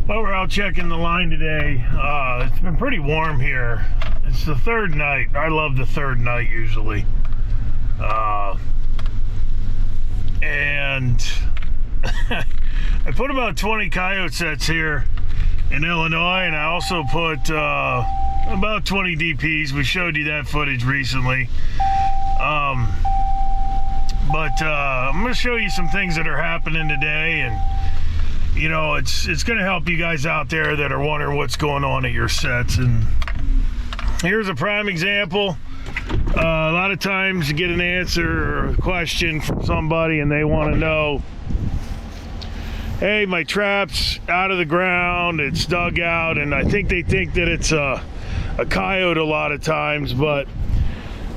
Well, we're out checking the line today. It's been pretty warm here. It's the third night. I love the third night usually. And I put about 20 coyote sets here in Illinois, and I also put about 20 DPs. We showed you that footage recently. But I'm going to show you some things that are happening today, and you know, it's going to help you guys out there that are wondering what's going on at your sets. And here's a prime example. A lot of times you get an answer or a question from somebody and they want to know, hey, my trap's out of the ground, it's dug out, and I think they think that it's a coyote a lot of times, but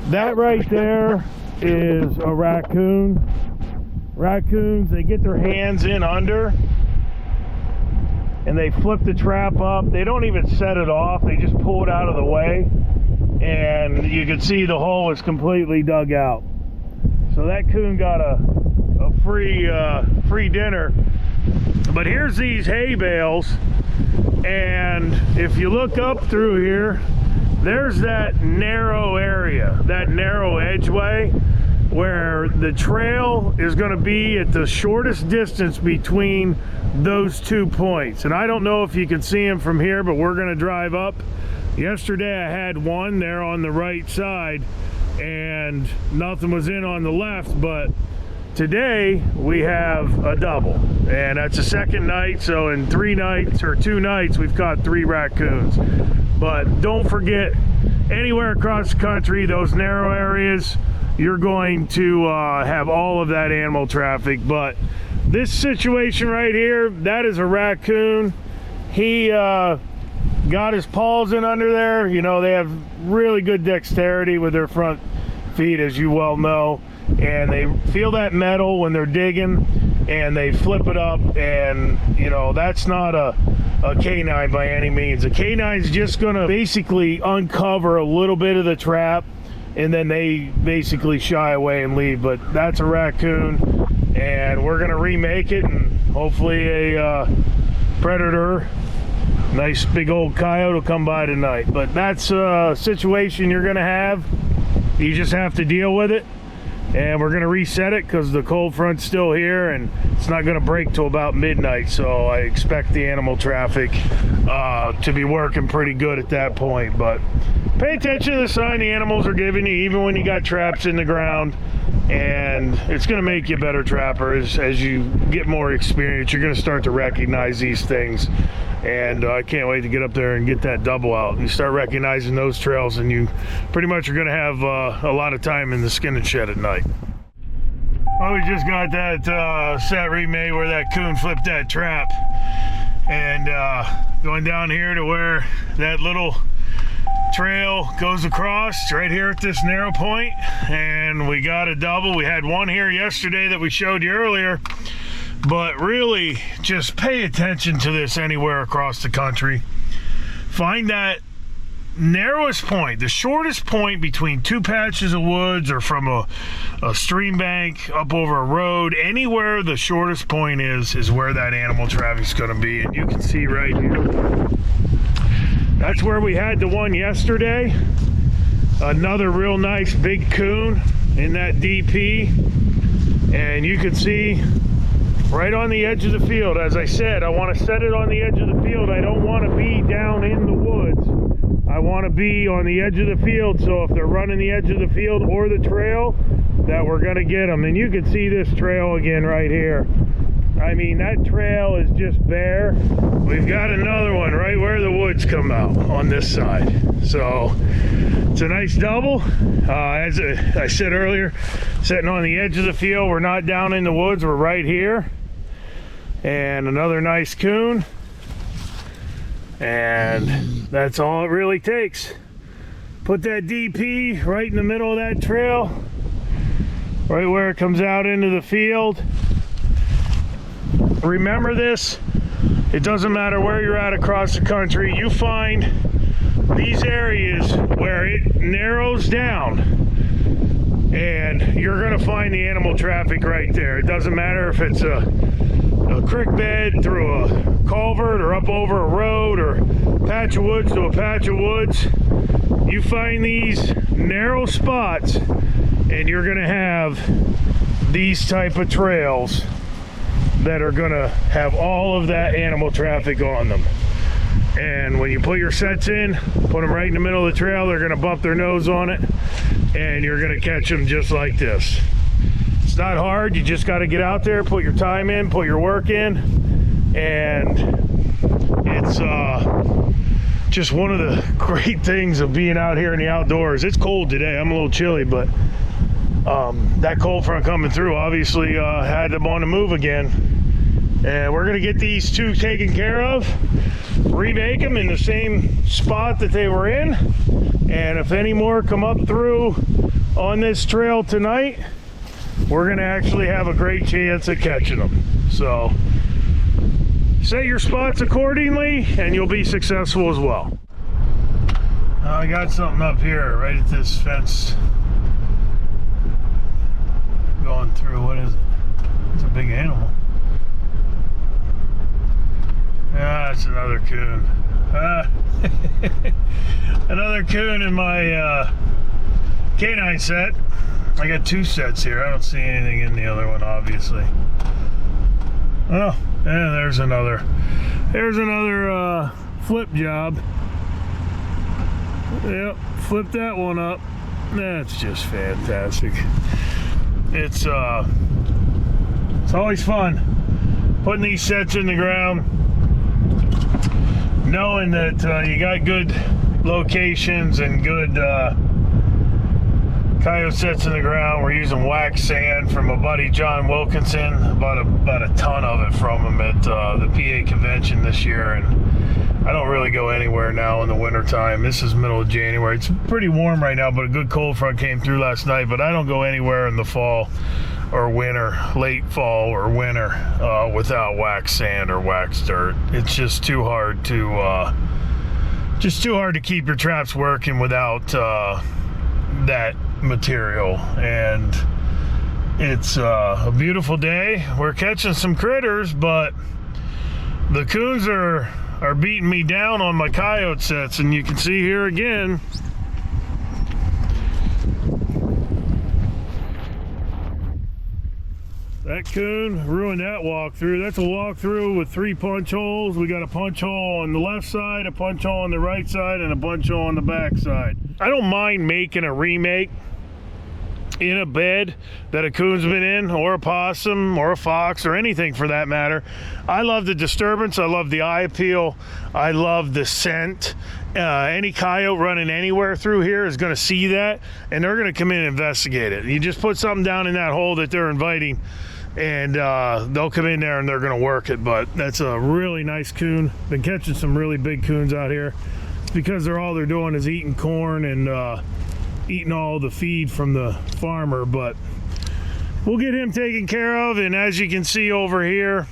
that right there is a raccoon. Raccoons, they get their hands in under and they flip the trap up. They don't even set it off, they just pull it out of the way, and you can see the hole is completely dug out. So that coon got a free dinner. But here's these hay bales, and if you look up through here, there's that narrow area, that narrow edgeway where the trail is going to be at the shortest distance between those 2 points. And I don't know if you can see them from here, but we're going to drive up. Yesterday I had one there on the right side and nothing was in on the left, but today we have a double, and that's the second night. So in 3 nights or 2 nights we've caught 3 raccoons. But don't forget, anywhere across the country, those narrow areas, you're going to have all of that animal traffic. But this situation right here, that is a raccoon. He got his paws in under there. You know, they have really good dexterity with their front feet, as you well know, and they feel that metal when they're digging and they flip it up. And you know, that's not a canine by any means. A canine's just gonna basically uncover a little bit of the trap and then they basically shy away and leave. But that's a raccoon, and we're gonna remake it, and hopefully a predator, nice big old coyote, will come by tonight. But that's a situation you're gonna have. You just have to deal with it, and we're gonna reset it because the cold front's still here and it's not gonna break till about midnight. So I expect the animal traffic to be working pretty good at that point. But pay attention to the sign the animals are giving you, even when you got traps in the ground, and it's gonna make you a better trapper. As you get more experience, you're gonna start to recognize these things. And I can't wait to get up there and get that double out. You start recognizing those trails and you pretty much are gonna have a lot of time in the skinning shed at night. Well, we just got that set remade where that coon flipped that trap, and going down here to where that little trail goes across right here at this narrow point, and we got a double. We had one here yesterday that we showed you earlier. But really, just pay attention to this anywhere across the country. Find that narrowest point, the shortest point between 2 patches of woods or from a stream bank up over a road. Anywhere the shortest point is where that animal traffic's going to be. And you can see right here, that's where we had the one yesterday. Another real nice big coon in that DP. And you can see right on the edge of the field. As I said, I want to set it on the edge of the field. I don't want to be down in the woods. I want to be on the edge of the field, so if they're running the edge of the field or the trail, that we're going to get them. And you can see this trail again right here. I mean, that trail is just bare. We've got another one right where the woods come out on this side. So it's a nice double. As I said earlier, sitting on the edge of the field. We're not down in the woods, we're right here. And another nice coon, and that's all it really takes. Put that DP right in the middle of that trail, right where it comes out into the field. Remember this, it doesn't matter where you're at across the country, you find these areas where it narrows down and you're going to find the animal traffic right there. It doesn't matter if it's a a creek bed through a culvert or up over a road or patch of woods to a patch of woods, you find these narrow spots and you're gonna have these type of trails that are gonna have all of that animal traffic on them. And when you put your sets in, put them right in the middle of the trail, they're gonna bump their nose on it and you're gonna catch them just like this. It's not hard, you just gotta get out there, put your time in, put your work in, and it's just one of the great things of being out here in the outdoors. It's cold today, I'm a little chilly, but that cold front coming through obviously had them on the move again. And we're gonna get these two taken care of, remake them in the same spot that they were in, and if any more come up through on this trail tonight, we're gonna actually have a great chance at catching them. So set your spots accordingly and you'll be successful as well. I got something up here right at this fence going through. What is it? It's a big animal. Ah, it's another coon. Another coon in my canine set. I got two sets here. I don't see anything in the other one, obviously. Oh, and there's another. There's another flip job. Yep, flip that one up. That's just fantastic. It's always fun putting these sets in the ground, knowing that you got good locations and good coyote sets in the ground. We're using wax sand from a buddy, John Wilkinson. About a ton of it from him at the PA convention this year. And I don't really go anywhere now in the winter time. This is middle of January. It's pretty warm right now, but a good cold front came through last night. But I don't go anywhere in the fall or winter, late fall or winter, without wax sand or wax dirt. It's just too hard to keep your traps working without that material. And it's a beautiful day. We're catching some critters, but the coons are beating me down on my coyote sets, and you can see here again. That coon ruined that walkthrough. That's a walkthrough with 3 punch holes. We got a punch hole on the left side, a punch hole on the right side, and a punch hole on the back side. I don't mind making a remake in a bed that a coon's been in, or a possum, or a fox, or anything for that matter. I love the disturbance. I love the eye appeal. I love the scent. Any coyote running anywhere through here is going to see that, and they're going to come in and investigate it. You just put something down in that hole that they're inviting, and they'll come in there and they're going to work it. But that's a really nice coon. Been catching some really big coons out here. It's because all they're doing is eating corn and eating all the feed from the farmer. But we'll get him taken care of. And as you can see over here,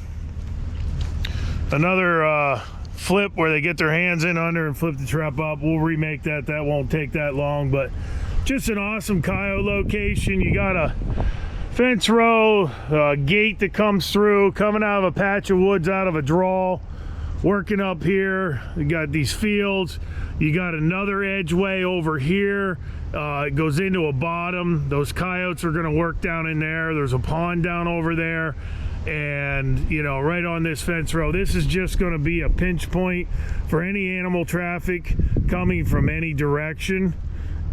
another flip where they get their hands in under and flip the trap up. We'll remake that. That won't take that long, but just an awesome coyote location. You got a fence row, gate that comes through, coming out of a patch of woods, out of a draw, working up here. You got these fields. You got another edgeway over here. It goes into a bottom. Those coyotes are going to work down in there. There's a pond down over there. And, you know, right on this fence row, this is just going to be a pinch point for any animal traffic coming from any direction.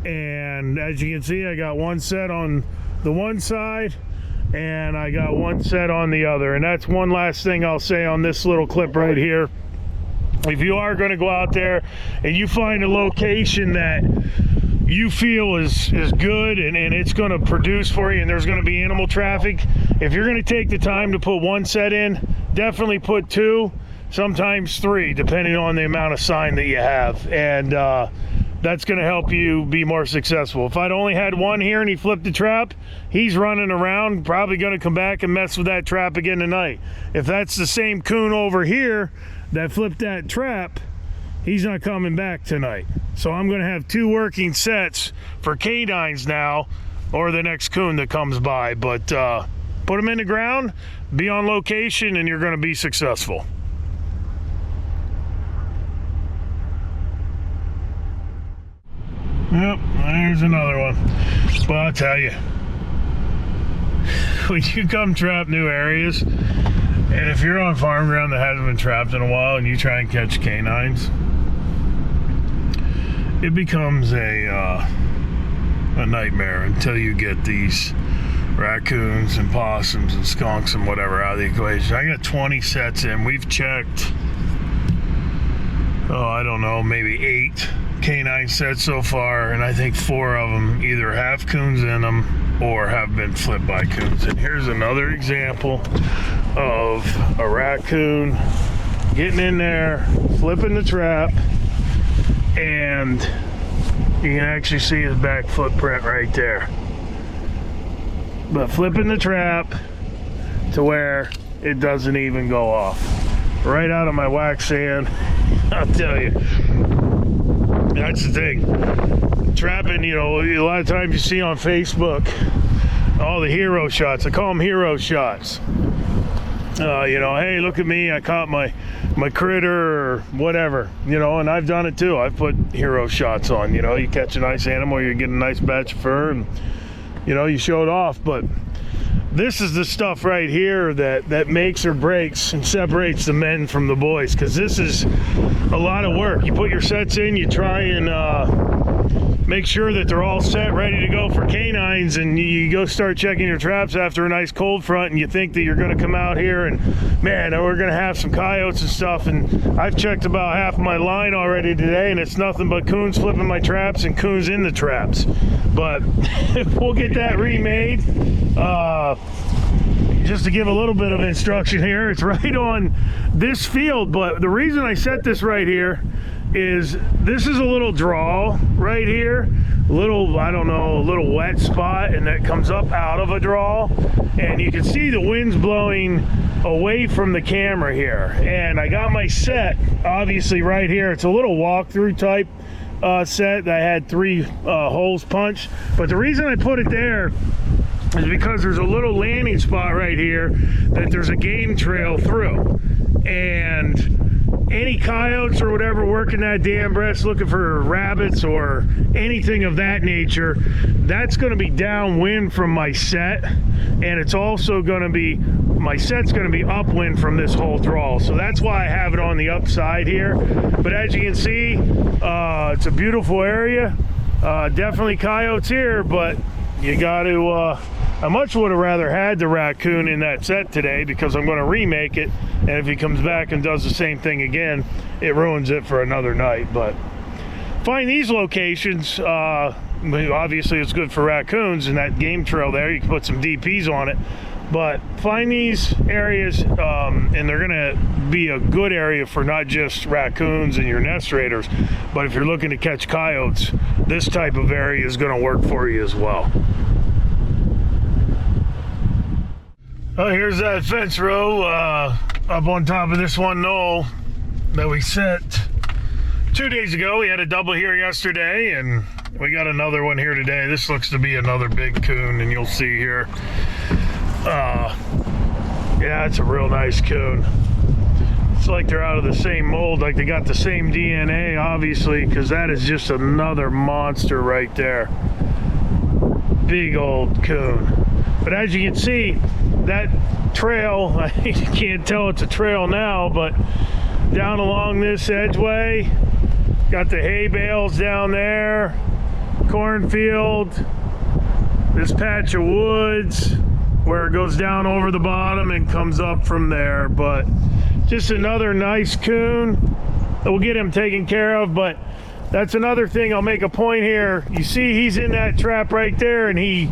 And as you can see, I got one set on the one side and I got one set on the other. And that's one last thing I'll say on this little clip right here. If you are going to go out there and you find a location that you feel is good and it's going to produce for you, and there's going to be animal traffic, if you're going to take the time to put one set in, definitely put 2, sometimes 3, depending on the amount of sign that you have. And that's going to help you be more successful. If I'd only had one here and he flipped the trap, he's running around, probably going to come back and mess with that trap again tonight. If that's the same coon over here that flipped that trap, he's not coming back tonight. So I'm going to have 2 working sets for canines now, or the next coon that comes by. But Put them in the ground, be on location, and you're going to be successful. Yep, there's another one. Well, I'll tell you, when you come trap new areas, and if you're on farm ground that hasn't been trapped in a while and you try and catch canines, it becomes a nightmare until you get these raccoons and possums and skunks and whatever out of the equation. I got 20 sets in. We've checked, I don't know, maybe 8 canine sets so far, and I think 4 of them either have coons in them or have been flipped by coons. And here's another example of a raccoon getting in there, flipping the trap, and you can actually see his back footprint right there. But flipping the trap to where it doesn't even go off. Right out of my wax sand, I'll tell you. That's the thing. Trapping, you know, a lot of times you see on Facebook all the hero shots. I call them hero shots. You know, hey, look at me, I caught my critter or whatever, you know, and I've done it too. I've put hero shots on, you know, you catch a nice animal, you get a nice batch of fur, and, you know, you show it off. But this is the stuff right here that makes or breaks and separates the men from the boys, because this is a lot of work. You put your sets in, you try and make sure that they're all set, ready to go for canines, and you go start checking your traps after a nice cold front, and you think that you're going to come out here and, man, we're going to have some coyotes and stuff, and I've checked about half of my line already today, and it's nothing but coons flipping my traps and coons in the traps. But we'll get that remade. Just to give a little bit of instruction here, it's right on this field, but the reason I set this right here is this is a little draw right here, a little, I don't know, a little wet spot, and that comes up out of a draw, and you can see the wind's blowing away from the camera here. And I got my set obviously right here. It's a little walkthrough type set that I had 3 holes punched, but the reason I put it there is because there's a little landing spot right here that there's a game trail through, and any coyotes or whatever working that dam breast looking for rabbits or anything of that nature, that's going to be downwind from my set, and it's also going to be, my set's going to be upwind from this whole draw, so that's why I have it on the upside here. But as you can see, it's a beautiful area. Definitely coyotes here, but you got to I much would have rather had the raccoon in that set today, because I'm going to remake it, and if he comes back and does the same thing again, it ruins it for another night. But find these locations. Obviously it's good for raccoons, and that game trail there, you can put some DPs on it, but find these areas, and they're going to be a good area for not just raccoons and your nest raiders, but if you're looking to catch coyotes, this type of area is going to work for you as well. Oh, here's that fence row up on top of this one knoll that we set 2 days ago. We had a double here yesterday, and we got another one here today. This looks to be another big coon, and you'll see here. Yeah, it's a real nice coon. It's like they're out of the same mold, like they got the same DNA, obviously, because that is just another monster right there. Big old coon. But as you can see, that trail, you can't tell it's a trail now, but down along this edgeway, got the hay bales down there, cornfield, this patch of woods where it goes down over the bottom and comes up from there. But just another nice coon. We'll get him taken care of, but that's another thing I'll make a point here. You see he's in that trap right there, and he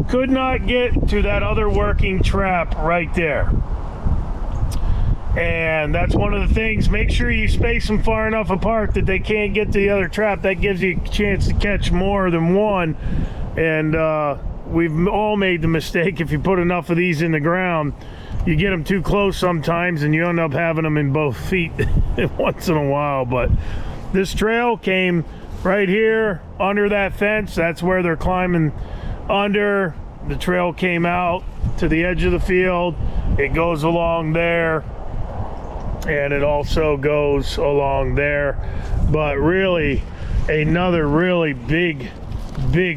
could not get to that other working trap right there. And that's one of the things. Make sure you space them far enough apart that they can't get to the other trap. That gives you a chance to catch more than one. And we've all made the mistake, if you put enough of these in the ground, you get them too close sometimes and you end up having them in both feet once in a while. But this trail came right here under that fence. That's where they're climbing under. the trail came out to the edge of the field. It goes along there, and it also goes along there. But really, another really big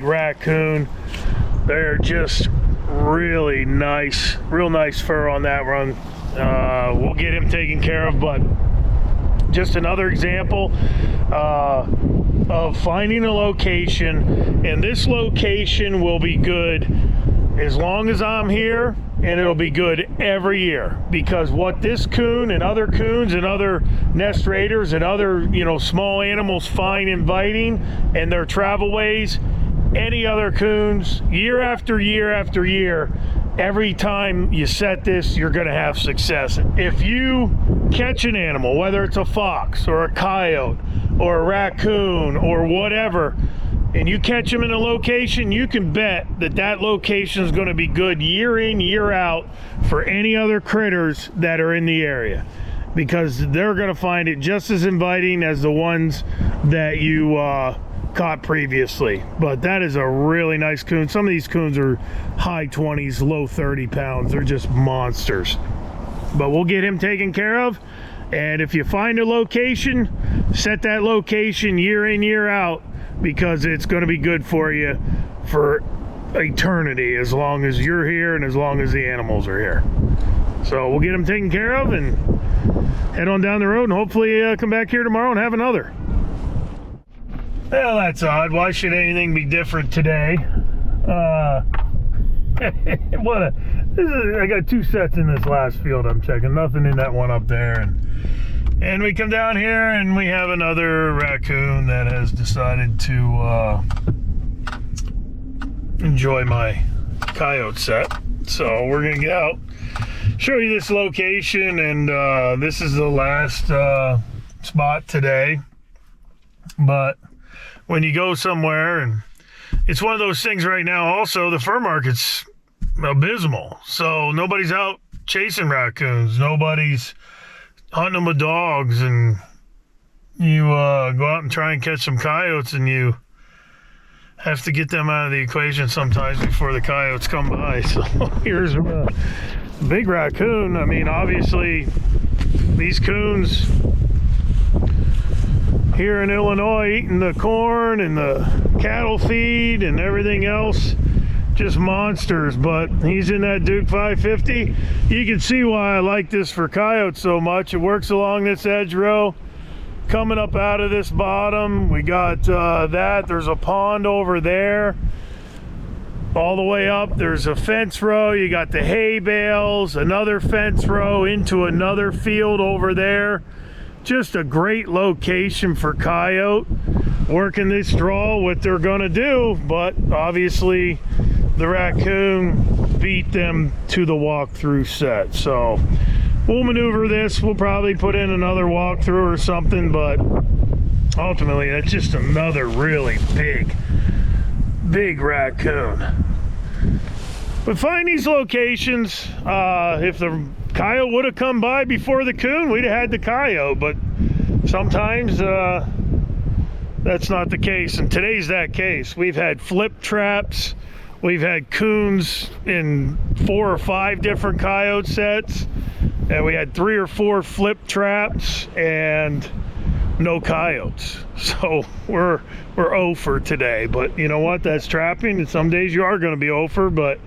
raccoon. They're just really nice, real nice fur on that one. We'll get him taken care of, but just another example of finding a location, and this location will be good as long as I'm here, and it'll be good every year, because what this coon and other coons and other nest raiders and other, you know, small animals find inviting and their travel ways, any other coons, year after year after year, every time you set this, you're going to have success. If you catch an animal, whether it's a fox or a coyote or a raccoon or whatever, and you catch them in a location, you can bet that that location is going to be good year in, year out for any other critters that are in the area, because they're going to find it just as inviting as the ones that you caught previously. But that is a really nice coon. Some of these coons are high 20s, low 30 pounds. They're just monsters. But we'll get him taken care of. And if you find a location, set that location year in, year out, because it's going to be good for you for eternity, as long as you're here and as long as the animals are here. So we'll get them taken care of and head on down the road, and hopefully come back here tomorrow and have another. Well, that's odd. Why should anything be different today? I got two sets in this last field I'm checking. Nothing in that one up there. And we come down here and we have another raccoon that has decided to enjoy my coyote set. So we're gonna get out, show you this location, and this is the last spot today. But when you go somewhere, and it's one of those things right now, also the fur market's abysmal, so nobody's out chasing raccoons, nobody's hunting them with dogs, and you go out and try and catch some coyotes, and you have to get them out of the equation sometimes before the coyotes come by. So here's a big raccoon. I mean, obviously these coons here in Illinois eating the corn and the cattle feed and everything else, just monsters. But he's in that Duke 550. You can see why I like this for coyotes so much. It works along this edge row, coming up out of this bottom. We got there's a pond over there. All the way up, there's a fence row. You got the hay bales, another fence row into another field over there. Just a great location for coyote. Working this draw, what they're gonna do, but obviously the raccoon beat them to the walkthrough set. So we'll maneuver this. We'll probably put in another walkthrough or something, but ultimately that's just another really big raccoon. But find these locations. If the coyote would have come by before the coon, we'd have had the coyote, but sometimes that's not the case, and today's that case. We've had flip traps, we've had coons in 4 or 5 different coyote sets, and we had 3 or 4 flip traps and no coyotes. So we're 0 for today, but you know what, that's trapping, and some days you are going to be 0 for, but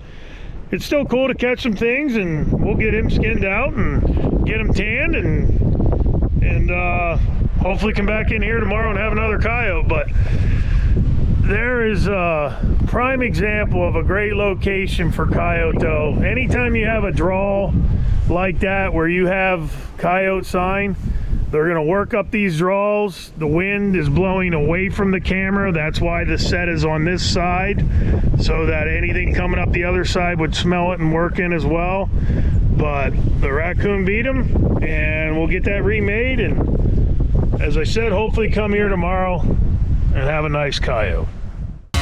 it's still cool to catch some things, and we'll get him skinned out and get him tanned, and hopefully come back in here tomorrow and have another coyote. But there is a prime example of a great location for coyote though. Anytime you have a draw like that where you have coyote sign, they're going to work up these draws. The wind is blowing away from the camera. That's why the set is on this side, so that anything coming up the other side would smell it and work in as well. But the raccoon beat him, and we'll get that remade. And as I said, hopefully come here tomorrow and have a nice coyote.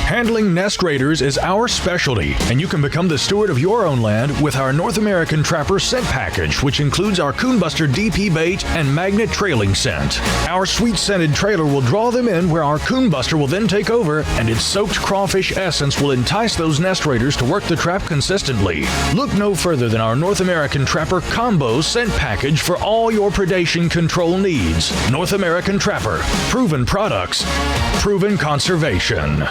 Handling nest raiders is our specialty, and you can become the steward of your own land with our North American Trapper scent package, which includes our Coon Buster DP bait and magnet trailing scent. Our sweet scented trailer will draw them in, where our Coon Buster will then take over, and its soaked crawfish essence will entice those nest raiders to work the trap consistently. Look no further than our North American Trapper Combo scent package for all your predation control needs. North American Trapper. Proven products, proven conservation.